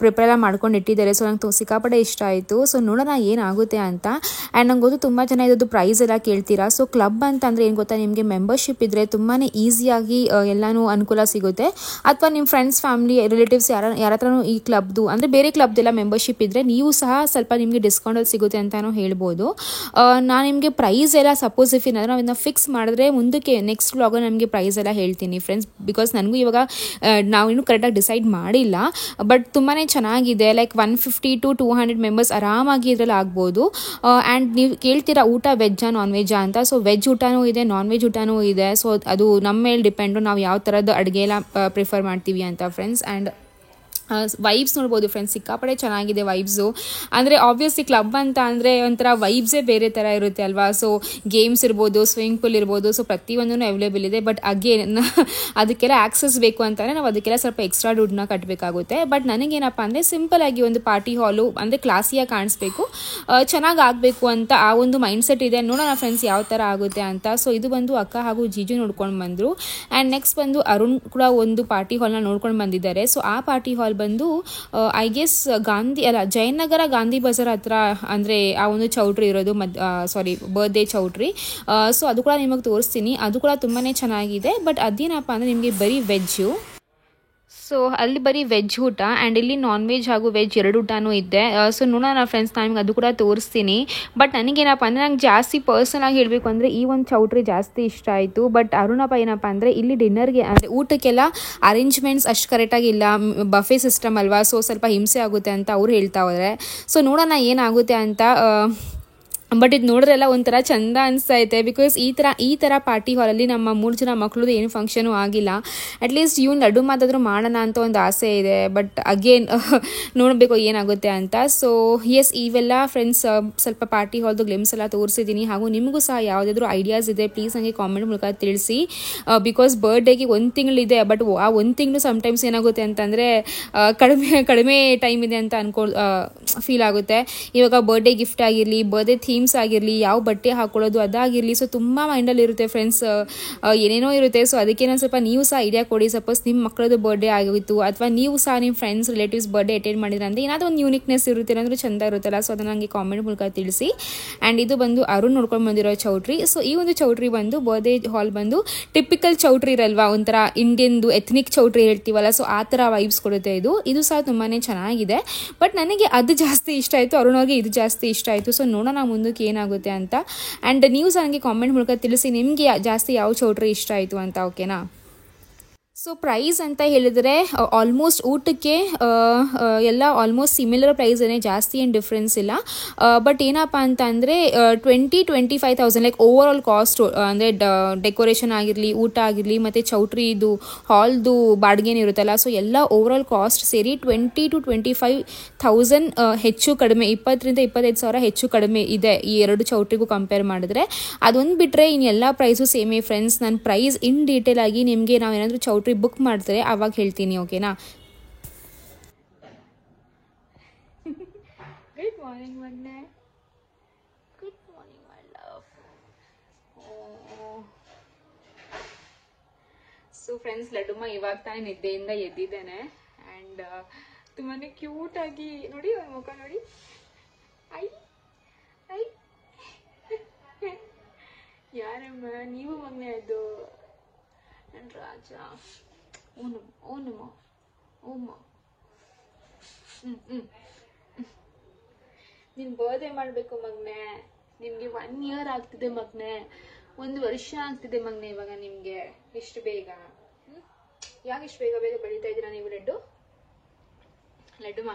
ಪ್ರಿಪೇರ್ ಎಲ್ಲ ಮಾಡ್ಕೊಂಡು ಇಟ್ಟಿದ್ದಾರೆ. ಸೊ ನಂಗೆ ಸಿಕ್ಕಾಪಟ್ಟೆ ಇಷ್ಟ ಆಯಿತು. ಸೊ ನೋಡೋಣ ಏನಾಗುತ್ತೆ ಅಂತ. ಆ್ಯಂಡ್ ನಂಗೆ ಗೊತ್ತು ತುಂಬ ಜನ ಇದ್ದು ಪ್ರೈಸ್ ಎಲ್ಲ ಕೇಳ್ತೀರಾ. ಸೊ ಕ್ಲಬ್ ಅಂತ ಅಂದರೆ ಏನು ಗೊತ್ತಾ, ನಿಮಗೆ ಮೆಂಬರ್ಶಿಪ್ ಇದ್ದರೆ ತುಂಬಾ ಈಸಿಯಾಗಿ ಎಲ್ಲನೂ ಅನುಕೂಲ ಸಿಗುತ್ತೆ. ಅಥವಾ ನಿಮ್ಮ ಫ್ರೆಂಡ್ಸ್ ಫ್ಯಾಮಿಲಿ ರಿಲೇಟಿವ್ಸ್ ಯಾರ ಹತ್ರನೂ ಈ ಕ್ಲಬ್ದು ಅಂದರೆ ಬೇರೆ ಕ್ಲಬ್ದೆಲ್ಲ ಮೆಂಬರ್ಶಿಪ್ ಇದ್ದರೆ ನೀವು ಸಹ ಸ್ವಲ್ಪ ನಿಮಗೆ ಡಿಸ್ಕೌಂಟಲ್ಲಿ ಸಿಗುತ್ತೆ ಅಂತಲೂ ಹೇಳ್ಬೋದು. ನಾನು ನಿಮಗೆ ಪ್ರೈಸ್ ಎಲ್ಲ ಸಪೋಸ್ ಇಫ್ ನಾವು ಇದನ್ನ ಫಿಕ್ಸ್ ಮಾಡಿದ್ರೆ ಮುಂದಕ್ಕೆ ನೆಕ್ಸ್ಟ್ ವ್ಲಾಗ್ ನಮಗೆ ಪ್ರೈಸ್ ಎಲ್ಲ ಹೇಳ್ತೀನಿ ಫ್ರೆಂಡ್ಸ್. ಬಿಕಾಸ್ ನನಗೂ ಇವಾಗ ನಾವು ಇನ್ನೂ ಕರೆಕ್ಟಾಗಿ ಡಿಸೈಡ್ ಮಾಡಿಲ್ಲ. ಬಟ್ ತುಂಬಾ ಚೆನ್ನಾಗಿದೆ. ಲೈಕ್ 150 to 200 ಮೆಂಬರ್ಸ್ ಆರಾಮಾಗಿ ಇದರಲ್ಲಿ ಆಗ್ಬೋದು. ಆ್ಯಂಡ್ ನೀವು ಕೇಳ್ತೀರಾ ಊಟ ವೆಜ್ಜಾ ನಾನ್ ವೆಜ್ಜಾ ಅಂತ. ಸೊ ವೆಜ್ ಊಟನೂ ಇದೆ, ನಾನ್ ವೆಜ್ ಊಟನೂ ಇದೆ. ಸೊ ಅದು ನಮ್ಮ ಮೇಲೆ ಡಿಪೆಂಡು, ನಾವು ಯಾವ ಥರದ್ದು ಅಡುಗೆ ಎಲ್ಲ ಪ್ರಿಫರ್ ಮಾಡ್ತೀವಿ ಅಂತ ಫ್ರೆಂಡ್ಸ್. ಆ್ಯಂಡ್ ವೈಬ್ಸ್ ನೋಡ್ಬೋದು ಫ್ರೆಂಡ್ಸ್, ಸಿಕ್ಕಾಪಡೆ ಚೆನ್ನಾಗಿದೆ ವೈಬ್ಸು. ಅಂದರೆ ಆಬ್ವಿಯಸ್ಲಿ ಕ್ಲಬ್ ಅಂತ ಅಂದರೆ ಒಂಥರ ವೈಬ್ಸೇ ಬೇರೆ ಥರ ಇರುತ್ತೆ ಅಲ್ವಾ. ಸೊ ಗೇಮ್ಸ್ ಇರ್ಬೋದು, ಸ್ವಿಮ್ಮಿಂಗ್ ಪೂಲ್ ಇರ್ಬೋದು, ಸೊ ಪ್ರತಿಯೊಂದೂ ಅವೈಲೇಬಲ್ ಇದೆ. ಬಟ್ ಅಗೇನ್ ಅದಕ್ಕೆಲ್ಲ ಆಕ್ಸೆಸ್ ಬೇಕು ಅಂತಲೇ ನಾವು ಅದಕ್ಕೆಲ್ಲ ಸ್ವಲ್ಪ ಎಕ್ಸ್ಟ್ರಾ ದುಡ್ಡನ್ನ ಕಟ್ಟಬೇಕಾಗುತ್ತೆ. ಬಟ್ ನನಗೇನಪ್ಪ ಅಂದರೆ ಸಿಂಪಲ್ ಆಗಿ ಒಂದು ಪಾರ್ಟಿ ಹಾಲು ಅಂದರೆ ಕ್ಲಾಸಿಯಾಗಿ ಕಾಣಿಸ್ಬೇಕು, ಚೆನ್ನಾಗಿ ಆಗಬೇಕು ಅಂತ ಆ ಒಂದು ಮೈಂಡ್ಸೆಟ್ ಇದೆ. ನೋಡೋಣ ಫ್ರೆಂಡ್ಸ್ ಯಾವ ಥರ ಆಗುತ್ತೆ ಅಂತ. ಸೊ ಇದು ಬಂದು ಅಕ್ಕ ಹಾಗೂ ಜೀಜು ನೋಡ್ಕೊಂಡು ಬಂದರು. ಆ್ಯಂಡ್ ನೆಕ್ಸ್ಟ್ ಬಂದು ಅರುಣ್ ಕೂಡ ಒಂದು ಪಾರ್ಟಿ ಹಾಲ್ನ ನೋಡ್ಕೊಂಡು ಬಂದಿದ್ದಾರೆ. ಸೊ ಆ ಪಾರ್ಟಿ ಹಾಲ್ ಬಂದು ಐ ಗೆಸ್ ಜಯನಗರ ಗಾಂಧಿ ಬಜಾರ್ ಹತ್ರ ಅಂದರೆ ಆ ಒಂದು ಚೌಟ್ರಿ ಇರೋದು ಬರ್ತ್ಡೇ ಚೌಟ್ರಿ. ಸೊ ಅದು ಕೂಡ ನಿಮಗೆ ತೋರಿಸ್ತೀನಿ. ಅದು ಕೂಡ ತುಂಬಾ ಚೆನ್ನಾಗಿದೆ. ಬಟ್ ಅದೇನಪ್ಪ ಅಂದರೆ ನಿಮಗೆ ಬರೀ ವೆಜ್ಜು. ಸೊ ಅಲ್ಲಿ ಬರೀ ವೆಜ್ ಊಟ ಆ್ಯಂಡ್ ಇಲ್ಲಿ ನಾನ್ ವೆಜ್ ಹಾಗೂ ವೆಜ್ ಎರಡು ಊಟನೂ ಇದೆ. ಸೊ ನೋಡೋಣ ಫ್ರೆಂಡ್ಸ್, ನಾನು ನಿಮ್ಗೆ ಅದು ಕೂಡ ತೋರಿಸ್ತೀನಿ. ಬಟ್ ನನಗೇನಪ್ಪ ಅಂದರೆ ನಂಗೆ ಜಾಸ್ತಿ ಪರ್ಸನಲ್ ಆಗಿ ಹೇಳಬೇಕು ಅಂದರೆ ಈ ಒಂದು ಚೌಟ್ರಿ ಜಾಸ್ತಿ ಇಷ್ಟ ಆಯಿತು. ಬಟ್ ಅರುಣಪ್ಪ ಏನಪ್ಪ ಅಂದರೆ ಇಲ್ಲಿ ಡಿನ್ನರ್ಗೆ ಅಂದರೆ ಊಟಕ್ಕೆಲ್ಲ ಅರೇಂಜ್ಮೆಂಟ್ಸ್ ಅಷ್ಟು ಕರೆಕ್ಟಾಗಿಲ್ಲ, ಬಫೆ ಸಿಸ್ಟಮ್ ಅಲ್ವಾ. ಸೊ ಸ್ವಲ್ಪ ಹಿಂಸೆ ಆಗುತ್ತೆ ಅಂತ ಅವ್ರು ಹೇಳ್ತಾ ಹೋದರೆ. ಸೊ ನೋಡೋಣ ಏನಾಗುತ್ತೆ ಅಂತ. ಬಟ್ ಇದು ನೋಡ್ರೆಲ್ಲ ಒಂಥರ ಚಂದ ಅನಿಸ್ತೈತೆ. ಬಿಕಾಸ್ ಈ ಥರ ಪಾರ್ಟಿ ಹಾಲಲ್ಲಿ ನಮ್ಮ 3 ಜನ ಮಕ್ಕಳದು ಏನು ಫಂಕ್ಷನು ಆಗಿಲ್ಲ. ಅಟ್ಲೀಸ್ಟ್ ಇವ್ನು ಲಡ್ಡು ಮಾತಾದರೂ ಮಾಡೋಣ ಅಂತ ಒಂದು ಆಸೆ ಇದೆ. ಬಟ್ ಅಗೇನ್ ನೋಡಬೇಕು ಏನಾಗುತ್ತೆ ಅಂತ. ಸೊ ಎಸ್, ಇವೆಲ್ಲ ಫ್ರೆಂಡ್ಸ್ ಸ್ವಲ್ಪ ಪಾರ್ಟಿ ಹಾಲ್ದು ಗ್ಲಿಮ್ಸ್ ಎಲ್ಲ ತೋರಿಸಿದ್ದೀನಿ. ಹಾಗೂ ನಿಮಗೂ ಸಹ ಯಾವುದಾದ್ರೂ ಐಡಿಯಾಸ್ ಇದೆ ಪ್ಲೀಸ್ ನನಗೆ ಕಾಮೆಂಟ್ ಮೂಲಕ ತಿಳಿಸಿ. ಬಿಕಾಸ್ ಬರ್ಡೇಗೆ 1 ತಿಂಗಳಿದೆ. ಬಟ್ ಆ 1 ತಿಂಗಳು ಸಮ್ಟೈಮ್ಸ್ ಏನಾಗುತ್ತೆ ಅಂತಂದರೆ ಕಡಿಮೆ ಟೈಮ್ ಇದೆ ಅಂತ ಫೀಲ್ ಆಗುತ್ತೆ. ಇವಾಗ ಬರ್ಡೇ ಗಿಫ್ಟ್ ಆಗಿರಲಿ, ಬರ್ಡೇ ಥೀಮ್ಸ್ ಆಗಿರಲಿ, ಯಾವ ಬಟ್ಟೆ ಹಾಕೊಳ್ಳೋದು ಅದಾಗಿರಲಿ, ಸೊ ತುಂಬ ಮೈಂಡಲ್ಲಿ ಇರುತ್ತೆ ಫ್ರೆಂಡ್ಸ್, ಏನೇನೋ ಇರುತ್ತೆ. ಸೊ ಅದಕ್ಕೆ ನಾನು ಸ್ವಲ್ಪ ನೀವು ಸಹ ಐಡಿಯಾ ಕೊಡಿ. ಸಪೋಸ್ ನಿಮ್ಮ ಮಕ್ಕಳದ್ದು ಬರ್ಡೇ ಆಗಿತ್ತು ಅಥವಾ ನೀವು ಸಹ ನಿಮ್ಮ ಫ್ರೆಂಡ್ಸ್ ರಿಲೇಟಿವ್ಸ್ ಬರ್ಡೇ ಅಟೆಂಡ್ ಮಾಡಿದ್ರೆ ಅಂದರೆ ಏನಾದರೂ ಒಂದು ಯೂನಿಕ್ನೆಸ್ ಇರುತ್ತೆ, ಏನಾದರೂ ಚೆಂದ ಇರುತ್ತಲ್ಲ. ಸೊ ಅದನ್ನು ನನಗೆ ಕಾಮೆಂಟ್ ಮೂಲಕ ತಿಳಿಸಿ. ಆ್ಯಂಡ್ ಇದು ಬಂದು ಅರುಣ್ ನೋಡ್ಕೊಂಡು ಬಂದಿರೋ ಚೌಟ್ರಿ. ಸೊ ಈ ಒಂದು ಚೌಟ್ರಿ ಬಂದು ಬರ್ಡೇ ಹಾಲ್ ಬಂದು ಟಿಪಿಕಲ್ ಚೌಟ್ರಿ ಇರಲ್ವಾ, ಒಂಥರ ಇಂಡಿಯನ್ದು ಎಥ್ನಿಕ್ ಚೌಟ್ರಿ ಹೇಳ್ತೀವಲ್ಲ. ಸೊ ಆ ಥರ ವೈಬ್ಸ್ ಕೊಡುತ್ತೆ ಇದು ಸಹ ತುಂಬಾ ಚೆನ್ನಾಗಿದೆ. ಬಟ್ ನನಗೆ ಅದು ಜಾಸ್ತಿ ಇಷ್ಟ ಆಯಿತು, ಅರುಣವ್ರಿಗೆ ಇದು ಜಾಸ್ತಿ ಇಷ್ಟ ಆಯಿತು. ಸೊ ನೋಡೋಣ ಮುಂದಕ್ಕೆ ಏನಾಗುತ್ತೆ ಅಂತ. ಆ್ಯಂಡ್ ನೀವು ಸಹ ನನಗೆ ಕಾಮೆಂಟ್ ಮೂಲಕ ತಿಳಿಸಿ ನಿಮಗೆ ಜಾಸ್ತಿ ಯಾವ ಚೌಟ್ರಿ ಇಷ್ಟ ಆಯಿತು ಅಂತ. ಓಕೆನಾ. ಸೊ ಪ್ರೈಸ್ ಅಂತ ಹೇಳಿದರೆ ಆಲ್ಮೋಸ್ಟ್ ಊಟಕ್ಕೆ ಎಲ್ಲ ಆಲ್ಮೋಸ್ಟ್ ಸಿಮಿಲರ್ ಪ್ರೈಸೇ, ಜಾಸ್ತಿ ಏನು ಡಿಫ್ರೆನ್ಸ್ ಇಲ್ಲ. ಬಟ್ ಏನಪ್ಪ ಅಂತ ಅಂದರೆ 20-25,000 ಲೈಕ್ ಓವರ್ ಆಲ್ ಕಾಸ್ಟ್ ಅಂದರೆ ಡೆಕೋರೇಷನ್ ಆಗಿರಲಿ, ಊಟ ಆಗಿರಲಿ, ಮತ್ತು ಚೌಟ್ರಿ ಇದು ಹಾಲ್ದು ಬಾಡಿಗೆನೇ ಇರುತ್ತಲ್ಲ. ಸೊ ಎಲ್ಲ ಓವರ್ ಆಲ್ ಕಾಸ್ಟ್ ಸೇರಿ 20 to 25,000 ಹೆಚ್ಚು ಕಡಿಮೆ, 20,000-25,000 ಹೆಚ್ಚು ಕಡಿಮೆ ಇದೆ ಈ ಎರಡು ಚೌಟ್ರಿಗೂ ಕಂಪೇರ್ ಮಾಡಿದ್ರೆ. ಅದೊಂದು ಬಿಟ್ಟರೆ ಇನ್ನೆಲ್ಲ ಪ್ರೈಸು ಸೇಮೇ ಫ್ರೆಂಡ್ಸ್. ನಾನು ಪ್ರೈಸ್ ಇನ್ ಡೀಟೇಲ್ ಆಗಿ ನಿಮಗೆ ನಾವೇನಾದರೂ ಚೌಟ್ರಿ ಬುಕ್ ಮಾಡ್ತಾರೆ ಅವಾಗ ಹೇಳ್ತೀನಿ. ಓಕೆನಾ. ಗುಡ್ ಮಾರ್ನಿಂಗ್ ಮಗ್ನೆ. Good morning my love. So friends, ಲಡ್ಡುಮ್ಮ ಇವಾಗ ತಾನೇ ನಿದ್ದೆಯಿಂದ ಎದ್ದಿದ್ದೇನೆ. ಆ್ಯಂಡ್ ತುಂಬಾ ಕ್ಯೂಟಾಗಿ ನೋಡಿ, ಅವ್ರ ಮುಖ ನೋಡಿ. ಐ ಐ ಯಾರಮ್ಮ ನೀವು ಮಗ್ನೆ? ಅದು ನನ್ನ ರಾಜ. ಓನಮ್ಮ ಓಮ್ಮ. ನೀನು ಬರ್ಡೇ ಮಾಡಬೇಕು ಮಗ್ನೆ. ನಿಮಗೆ 1 year ಆಗ್ತಿದೆ ಮಗ್ನೆ, 1 ವರ್ಷ ಆಗ್ತಿದೆ ಮಗ್ನೆ ಇವಾಗ ನಿಮಗೆ. ಇಷ್ಟು ಬೇಗ ಯಾಕೆ ಇಷ್ಟು ಬೇಗ ಬೆಳೀತಾ ಇದ್ದೀರಾ ನೀವು? ಲಡ್ಡುಮ್ಮ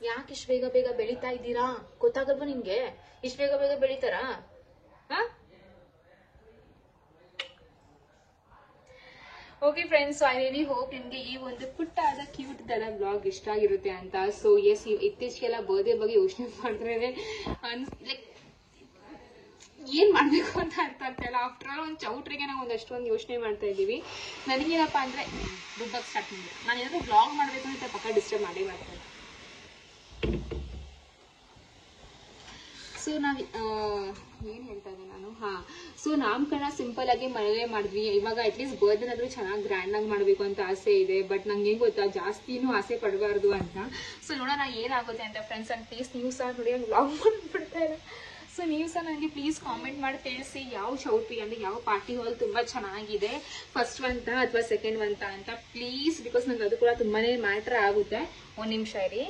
ಯಾಕೆ ಇಷ್ಟು ಬೇಗ ಬೇಗ ಬೆಳೀತಾ ಇದ್ದೀರಾ? ಗೊತ್ತಾಗಲ್ವಾ ನಿಮ್ಗೆ? ಇಷ್ಟು ಬೇಗ ಬೇಗ ಬೆಳೀತಾರಾ? Okay friends, I really hope ನಿಮ್ಗೆ ಈ ಒಂದು ಪುಟ್ಟಾದ ಕ್ಯೂಟ್ ತರ ಬ್ಲಾಗ್ ಇಷ್ಟ ಆಗಿರುತ್ತೆ ಅಂತ. ಸೊ ಎಸ್, ಇತ್ತೀಚೆಗೆಲ್ಲ ಬರ್ಡೇ ಬಗ್ಗೆ ಯೋಚನೆ ಮಾಡಿದ್ರೆ ಲೈಕ್ ಏನ್ ಮಾಡ್ಬೇಕು ಅಂತ ಅರ್ಥ ಆಗ್ತಾ ಇಲ್ಲ. ಆಫ್ಟರ್ ಆಲ್ ಒಂದು ಚೌಟ್ರಿಗೆ ನಾವು ಒಂದಷ್ಟೊಂದು ಯೋಚನೆ ಮಾಡ್ತಾ ಇದ್ದೀವಿ. ನನಗೇನಪ್ಪ ಅಂದ್ರೆ ದುಡ್ಡಕ್ಕೆ ಸ್ಟಾರ್ಟ್ ಮಾಡ್ಬೇಕು. ನಾನು ಏನಾದ್ರು ಬ್ಲಾಗ್ ಮಾಡ್ಬೇಕು ಅಂತ ಪಕ್ಕ ಡಿಸ್ಟರ್ಬ್ ಮಾಡೇ ಮಾಡ್ತಾರೆ. ಸೊ ನಾವು ಏನ್ ಹೇಳ್ತಾ ಇದ್ದೆ ನಾನು? ಸೊ ನಾಮಕರಣ ಸಿಂಪಲ್ ಆಗಿ ಮನೇಲೇ ಮಾಡಿದ್ವಿ. ಇವಾಗ ಅಟ್ಲೀಸ್ಟ್ ಬರ್ಡೇನಾದ್ರೂ ಚೆನ್ನಾಗಿ ಗ್ರ್ಯಾಂಡ್ ಆಗಿ ಮಾಡ್ಬೇಕು ಅಂತ ಆಸೆ ಇದೆ. ಬಟ್ ನಂಗೆ ಏನ್ ಗೊತ್ತಾ, ಜಾಸ್ತಿನೂ ಆಸೆ ಪಡಬಾರ್ದು ಅಂತ. ಸೊ ನೋಡೋಣ ಏನಾಗುತ್ತೆ ಅಂತ ಫ್ರೆಂಡ್ಸ್. ಅಂಡ್ ಪ್ಲೀಸ್ ನೀವು ಸಹ ನೋಡಿ, ನಂಗೆ ಬ್ಲಾಗ್ ಮಾಡ್ಬಿಡ್ತಾ ಇಲ್ಲ. ಸೊ ನೀವು ಸಹ ನನಗೆ ಪ್ಲೀಸ್ ಕಾಮೆಂಟ್ ಮಾಡಿ ತಿಳಿಸಿ ಯಾವ ಚೌಟ್ರಿ ಅಂದ್ರೆ ಯಾವ ಪಾರ್ಟಿ ಹಾಲ್ ತುಂಬಾ ಚೆನ್ನಾಗಿದೆ, ಫಸ್ಟ್ ಅಂತ ಅಥವಾ ಸೆಕೆಂಡ್ ಅಂತ ಪ್ಲೀಸ್. ಬಿಕಾಸ್ ನಂಗೆ ಅದು ಕೂಡ ತುಂಬಾನೇ ಮ್ಯಾಟರ್ ಆಗುತ್ತೆ. ಒಂದ್ ನಿಮಿಷ ಇರಿ.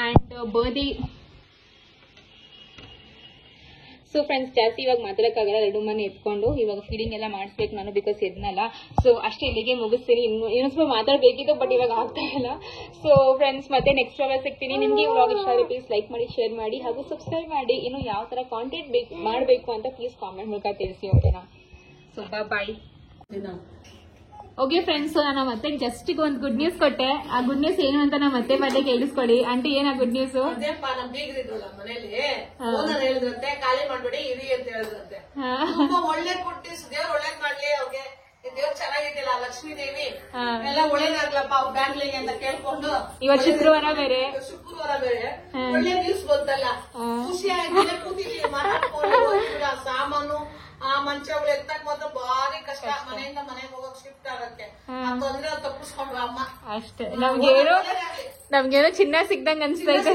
ಅಂಡ್ ಬರ್ಡೇ ಸೊ ಫ್ರೆಂಡ್ಸ್, ಜಾಸ್ತಿ ಇವಾಗ ಮಾತಾಡಕ್ಕಾಗಲ್ಲ. ಎರಡು ಮನೆ ಎತ್ಕೊಂಡು ಇವಾಗ ಫೀಡಿಂಗ್ ಎಲ್ಲ ಮಾಡಿಸ್ಬೇಕು ನಾನು, ಬಿಕಾಸ್ ಎದ್ನಲ್ಲ. ಸೊ ಅಷ್ಟೇ, ಇಲ್ಲಿಗೆ ಮುಗಿಸ್ತೀನಿ. ಇನ್ನೊಂದು ಸ್ವಲ್ಪ ಮಾತಾಡಬೇಕಿತ್ತು, ಬಟ್ ಇವಾಗ ಆಗ್ತಾ ಇಲ್ಲ. ಸೊ ಫ್ರೆಂಡ್ಸ್, ಮತ್ತೆ ನೆಕ್ಸ್ಟ್ ವ್ಲಾಗ್ ಸಿಗ್ತೀನಿ. ನಿಮ್ಗೆ ಈ ವ್ಲಾಗ್ ಇಷ್ಟ ಆದರೆ ಪ್ಲೀಸ್ ಲೈಕ್ ಮಾಡಿ, ಶೇರ್ ಮಾಡಿ, ಹಾಗೂ ಸಬ್ಸ್ಕ್ರೈಬ್ ಮಾಡಿ. ಇನ್ನು ಯಾವ ತರ ಕಾಂಟೆಂಟ್ ಮಾಡಬೇಕು ಅಂತ ಪ್ಲೀಸ್ ಕಾಮೆಂಟ್ ಮೂಲಕ ತಿಳಿಸಿ. ಓಕೆನಾ? So bye. ಓಕೆ ಫ್ರೆಂಡ್ಸ್, ನಾನು ಮತ್ತೆ ಜಸ್ಟ್ ಒಂದು ಗುಡ್ ನ್ಯೂಸ್ ಕೊಟ್ಟೆ. ಆ ಗುಡ್ ನ್ಯೂಸ್ ಏನು ಅಂತ ನಾವು ಮತ್ತೆ ಬರ್ಡೆ ಕೇಳಿಸ್ಕೊಡಿ. ಆಂಟಿ, ಏನ ಗುಡ್ ನ್ಯೂಸ್? ನಮ್ ಬೀಗ್ರಿದ್ರಲ್ಲ ಮನೇಲಿ ಓನರ್ ಹೇಳಿದ್ರಂತೆ, ಖಾಲಿ ಮಾಡ್ಬೇಡಿ ಇರಿ ಅಂತ ಹೇಳಿದ್ರಂತೆ. ಒಳ್ಳೆ ಕೊಟ್ಟಿಸ್, ದೇವ್ರು ಒಳ್ಳೇದ್ ಮಾಡ್ಲಿ ಅವ್ರಿಗೆ. ದೇವ್ರು ಚೆನ್ನಾಗಿದ್ದಿಲ್ಲ, ಲಕ್ಷ್ಮೀ ದೇವಿ ಎಲ್ಲ ಒಳ್ಳೇದಾಗ್ಲಪ್ಪ ಅವ್ರ ಫ್ಯಾಮಿಲಿಗೆ ಅಂತ ಕೇಳ್ಕೊಂಡು. ಇವತ್ತು ಶುಕ್ರವಾರ ಬೇರೆ ಒಳ್ಳೆ ನ್ಯೂಸ್ ಬಂತಲ್ಲ, ಖುಷಿ ಆಗಿದೆ. ಕೂತಿದ್ದೀವಿ ಮಾತಾಡ್ಕೊಂಡು. ಸಾಮಾನು ಆ ಮಂಚಗಳು ಎತ್ತಕ್ ಮಾತ್ರ ಭಾರಿ ಕಷ್ಟ. ಮನೆಯಿಂದ ಮನೆಗೆ ಹೋಗೋಕ್ ಶಿಫ್ಟ್ ಆಗತ್ತೆ. ತೊಂದ್ರೆ ತಪ್ಪಿಸ್ಕೊಂಡ್ರು ಅಮ್ಮ ಅಷ್ಟೇ. ನಮ್ಗೇನೋ ಚಿನ್ನ ಸಿಗ್ದಂಗ್ ಅನ್ಸ್ತೈತೆ.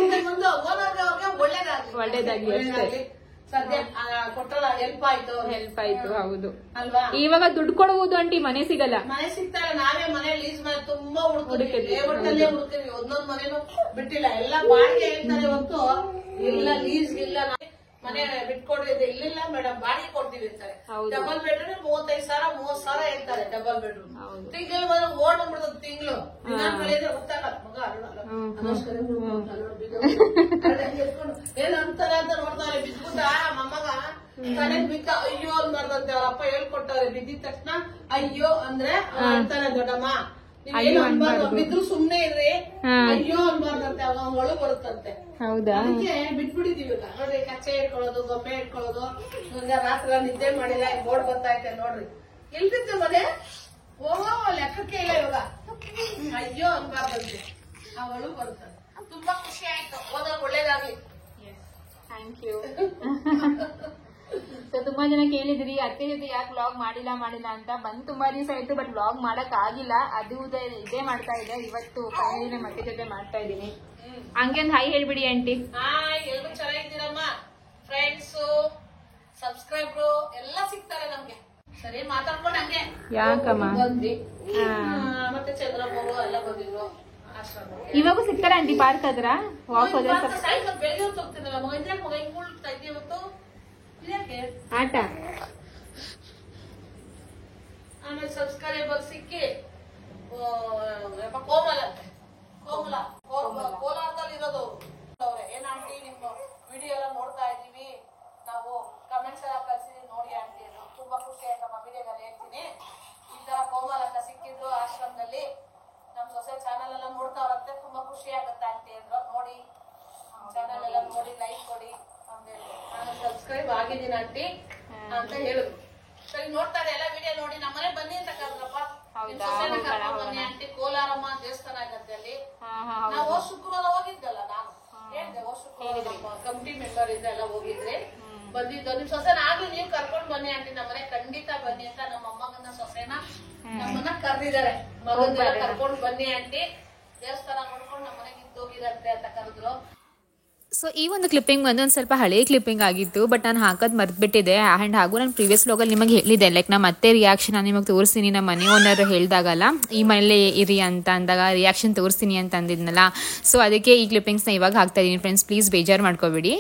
ಒಳ್ಳೇದಾಗ್ಲಿ ಸದ್ಯ ಕೊಟ್ಟಲ್ಲ, ಹೆಲ್ಪ್ ಆಯ್ತು. ಹೌದು ಅಲ್ವಾ? ಇವಾಗ ದುಡ್ಡು ಕೊಡುವುದು ಅಂಟಿ ಮನೆ ಸಿಗಲ್ಲ. ಮನೆ ಸಿಗ್ತಾರೆ. ನಾವೇ ಮನೆ ಲೀಸ್ ಮನೆ ತುಂಬಾ ಹುಡುಕಿದ್ವಿ. ಒಟ್ಟಲ್ಲೇ ಹುಡುಕಿದ್ವಿ. ಒಂದೊಂದ್ ಮನೇನು ಬಿಟ್ಟಿಲ್ಲ. ಎಲ್ಲ ಬಾಡಿಗೆ ಹೇಳ್ತಾರೆ ಹೊತ್ತು ಇಲ್ಲ ಲೀಸ್ ಇಲ್ಲ. ಮನೆ ಬಿಟ್ಕೊಡ್ತಿದ್ದೆ. ಇಲ್ಲ ಮೇಡಮ್ ಬಾಡಿಗೆ ಕೊಡ್ತೀವಿ ಅಂತಾರೆ. ಡಬಲ್ ಬೆಡ್ರೂಮ್ 35,000 ಹೇಳ್ತಾರೆ. ಡಬಲ್ ಬೆಡ್ರೂಮ್ ತಿಂಗಳು ಓಡ್ಬಿಡ್ತದ. ತಿಂಗಳು ಬೆಳೆದ್ರೆ ಗೊತ್ತಾಗಲ್ಲ. ಮಗ ಏನಂತಾರೆ ಅಂತ ನೋಡ್ತಾರೆ. ಬಿದ್ಬಿಟ್ಟ ಮೊಮ್ಮಗ ತಲೆಗ್ ಬಿದ್ದ ಅಯ್ಯೋ ಅನ್ಬಾರ್ದಂತೆ. ಅವ್ರ ಅಪ್ಪ ಹೇಳ್ಕೊಟ್ಟವ್ರೆ, ಬಿದ್ದಿದ ತಕ್ಷಣ ಅಯ್ಯೋ ಅಂದ್ರೆ ಅಂತಾನೆ ದೊಡ್ಡಮ್ಮ. ನೀವೇನು ಅನ್ಬಾರ್ದು, ಬಿದ್ರು ಸುಮ್ನೆ ಇರ್ರಿ, ಅಯ್ಯೋ ಅನ್ಬಾರ್ದಂತೆ. ಅವಾಗ ಒಳಗ್ ಬರುತ್ತಂತೆ. ಹೌದಾ? ಅದಕ್ಕೆ ಬಿಟ್ಬಿಟ್ಟಿದೀವಿ. ನೋಡ್ರಿ, ಕಚ್ಚೆ ಇಟ್ಕೊಳ್ಳೋದು, ಗೊಂಬೆ ಇಟ್ಕೊಳ್ಳೋದು. ರಾತ್ರಿ ನಿದ್ದೆ ಮಾಡಿಲ್ಲ, ಬೋರ್ಡ್ ಬರ್ತಾ ಐತೆ ನೋಡ್ರಿ. ಎಲ್ಬಿತ್ತು ಮನೆ ಹೋಗೋ ಲೆಕ್ಕಕ್ಕೆ ಇಲ್ಲ. ಇವಾಗ ಅಯ್ಯೋ ಅನ್ಬಾರ್ದಂತೆ. ಆ ಒಳಗ್ ಬರುತ್ತಂತೆ. ತುಂಬಾ ಖುಷಿ ಆಯ್ತು. ಹೋದಾಗ ಒಳ್ಳೇದಾಗ್ಲಿ. Thank you. ಸೊ ತುಂಬಾ ಜನ ಕೇಳಿದ್ರಿ ಅತ್ತೆ ಜೊತೆ ಯಾಕೆ ವ್ಲಾಗ್ ಮಾಡಿಲ್ಲ ಅಂತ. ಬಂದ್ ತುಂಬಾ ದಿವಸ ಆಯ್ತು, ಬಟ್ ವ್ಲಾಗ್ ಮಾಡಕ್ ಆಗಿಲ್ಲ. ಅದು ಇದೇ ಮಾಡ್ತಾ ಇದೆ. ಇವತ್ತು ಫೈನಲಿ ನಮ್ಮ ಅತ್ತೆ ಜೊತೆ ಮಾಡ್ತಾ ಇದೀನಿ. ಹಂಗೆ ಒಂದು ಹಾಯ್ ಹೇಳ್ಬಿಡಿ ಆಂಟಿ. ಎಲ್ರು ಚೆನ್ನಾಗಿದ್ದೀರಮ್ಮ. ಫ್ರೆಂಡ್ಸ್, ಸಬ್ಸ್ಕ್ರೈಬ್ರು ಎಲ್ಲ ಸಿಗ್ತಾರೆ ನಮ್ಗೆ. ಸರಿ ಮಾತಾಡ್ಕೊಂಡು ಹಂಗೆ ಯಾಕಮ್ಮ ಬಂದ್ವಿ. ಮತ್ತೆ ಚಂದ್ರಮ್ಮ ಎಲ್ಲ ಬಂದಿದ್ರು. ಇವಾಗೂ ಸಿಗ್ತಾರೆ ಆಂಟಿ? ಪಾರ್ಕ್ ಹತ್ರ ವಾಕ್ ಹೋದ್ರೆ ಬೆಳಿಗ್ಗೆ ಹೋಗ್ತಿದ್ದಲ್ಲ ಮಗ. ಇದ್ಯಾಕೆ ಮಗ ಹಿಂಗ್ ಉಳ್ತಾ ಇದ್ದೀವಿ ಇವತ್ತು? ಇದ್ಯಾಕೆ ಆಟ? ಆಮೇಲೆ ಸಬ್ಸ್ಕ್ರೈಬರ್ ಸಿಕ್ಕಿ ಕೋಮಲ ಕೋಲಾರದಲ್ಲಿ ಇರೋದು ಅವ್ರೆ. ಏನಂಟಿ ನಿಮ್ಮ ವಿಡಿಯೋ ಎಲ್ಲ ನೋಡ್ತಾ ಇದೀವಿ ನಾವು, ಕಮೆಂಟ್ಸ್ ಎಲ್ಲ ಕಳ್ಸಿದೀವಿ ನೋಡಿ ಆಂಟಿ. ತುಂಬಾ ಖುಷಿ ಆಯ್ತಮ್ಮ. ವಿಡಿಯೋದಲ್ಲಿ ಹೇಳ್ತೀನಿ, ಈ ತರ ಕೋಮಲ್ ಅಂತ ಸಿಕ್ಕಿದ್ರು ಆಶ್ರಮದಲ್ಲಿ. ನಮ್ ಸೊಸೆ ಚಾನಲ್ ಎಲ್ಲ ನೋಡ್ತಾವ್ರಂತೆ. ತುಂಬಾ ಖುಷಿ ಆಗತ್ತೆ ಆಂಟಿ ಅಂದ್ರು. ನೋಡಿ ಚಾನಲ್ ಎಲ್ಲ ನೋಡಿ, ಲೈಕ್ ಕೊಡಿ. ನಾನು ಸಬ್ಸ್ಕ್ರೈಬ್ ಆಗಿದ್ದೀನಿ ಆಂಟಿ ಅಂತ ಹೇಳಿದ್ರು. ಸರಿ ನೋಡ್ತಾರೆ ಎಲ್ಲ ವಿಡಿಯೋ ನೋಡಿ. ನಮ್ಮನೆ ಬನ್ನಿ ಅಂತ ಕರೆದ್ರಪ್ಪ. ಬನ್ನಿ ಆಂಟಿ, ಕೋಲಾರಮ್ಮ ದೇವಸ್ಥಾನ ಆಗತ್ತೆ ಅಲ್ಲಿ. ನಾವು ಶುಕ್ರವಾರ ಹೋಗಿದ್ದಲ್ಲ, ನಾನು ಹೇಳಿದೆ ಶುಕ್ರವಾರ ಕಮಿಟಿ ಮೆಂಬರ್ ಇಂದ ಎಲ್ಲ ಹೋಗಿದ್ರೆ ಬಂದಿದ್ದು. ನಿಮ್ ಸೊಸೆನ ಆಗ್ಲಿ ನೀವು ಕರ್ಕೊಂಡ್ ಬನ್ನಿ ಆಂಟಿ ನಮ್ಮನೆ ಖಂಡಿತ ಬನ್ನಿ ಅಂತ ನಮ್ಮ ಅಮ್ಮಗನ್ನ ಸೊಸೆನ ನಮ್ಮನ್ನ ಕರೆದಿದ್ದಾರೆ. ಮಗನ್ನೆಲ್ಲ ಕರ್ಕೊಂಡ್ ಬನ್ನಿ ಆಂಟಿ, ದೇವಸ್ಥಾನ ನೋಡ್ಕೊಂಡು ನಮ್ಮನೆಗೆ ಇದ್ದೋಗಿರಂತೆ ಅಂತ ಕರೆದ್ರು. ಸೊ ಈ ಒಂದು ಕ್ಲಿಪ್ಪಿಂಗ್ ಬಂದು ಒಂದು ಸ್ವಲ್ಪ ಹಳೆ ಕ್ಲಿಪ್ಪಿಂಗ್ ಆಗಿತ್ತು, ಬಟ್ ನಾನು ಹಾಕೋದು ಮರ್ತ್ಬಿಟ್ಟಿದೆ. ಆ್ಯಂಡ್ ಹಾಗೂ ನಾನು ಪ್ರೀವಿಯಸ್ ವ್ಲಾಗಲ್ಲಿ ನಿಮಗೆ ಹೇಳಿದೆ, ಲೈಕ್ ನಮ್ಮ ಮತ್ತೆ ರಿಯಾಕ್ಷನ್ ನಾನು ನಿಮಗೆ ತೋರಿಸ್ತೀನಿ. ನಮ್ಮ ಮನೆ ಓನರ್ ಹೇಳಿದಾಗಲ್ಲ ಈ ಮನೇಲಿ ಇರಿ ಅಂತ ಅಂದಾಗ ರಿಯಾಕ್ಷನ್ ತೋರಿಸ್ತೀನಿ ಅಂತ ಅಂದಿದ್ನಲ್ಲ. ಸೊ ಅದಕ್ಕೆ ಈ ಕ್ಲಿಪ್ಪಿಂಗ್ಸ್ನ ಇವಾಗ ಹಾಕ್ತಾ ಇದ್ದೀನಿ ಫ್ರೆಂಡ್ಸ್. ಪ್ಲೀಸ್ ಬೇಜಾರು ಮಾಡ್ಕೋಬೇಡಿ.